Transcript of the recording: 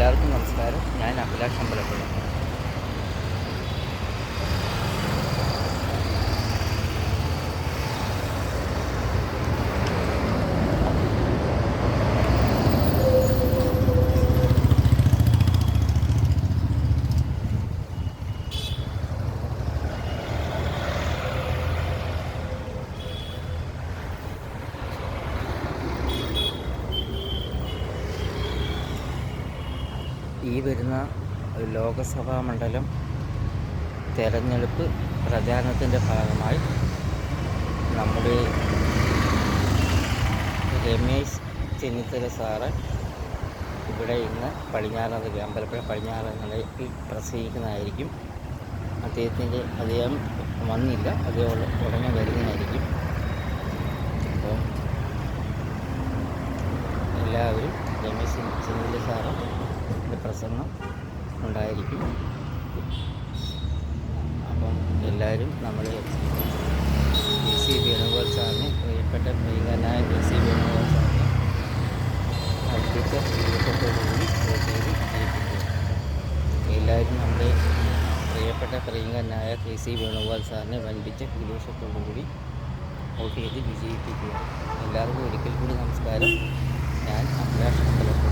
എല്ലാവർക്കും നമസ്കാരം. ഞാൻ അഭിലാഷ് അമ്പലപ്പുഴ. ഈ വരുന്ന ലോകസഭാ മണ്ഡലം തെരഞ്ഞെടുപ്പ് പ്രചാരണത്തിൻ്റെ ഭാഗമായി നമ്മുടെ രമേശ് ചെന്നിത്തല സാറ് ഇവിടെ ഇന്ന് പടിഞ്ഞാറേനടയിൽ അമ്പലപ്പുഴ പടിഞ്ഞാറേനടയിൽ പ്രസംഗിക്കുന്നതായിരിക്കും. അദ്ദേഹം വന്നില്ല, അദ്ദേഹം ഉടനെ വരുന്നതായിരിക്കും. അപ്പം എല്ലാവരും രമേശ് ചെന്നിത്തല സാറ് പ്രസംഗം ഉണ്ടായിരിക്കും. അപ്പം എല്ലാവരും നമ്മൾ DC വേണുഗോപാൽ സാറിനെ, പ്രിയപ്പെട്ട പ്രിയങ്കരനായ DC വേണുഗോപാൽ സാറിനെ അടുപ്പിച്ച വിവേകത്തോടുകൂടി വോട്ട് ചെയ്ത് ജയിപ്പിക്കുക. എല്ലാവരും നമ്മുടെ പ്രിയപ്പെട്ട പ്രിയങ്കരനായ DC വേണുഗോപാൽ സാറിനെ വൻപിച്ച ഭൂരിപക്ഷത്തോടുകൂടി വോട്ട് ചെയ്ത് വിജയിപ്പിക്കുക. എല്ലാവർക്കും ഒരിക്കൽ കൂടി നമസ്കാരം. ഞാൻ അഭിലാഷ് അമ്പലപ്പുഴ.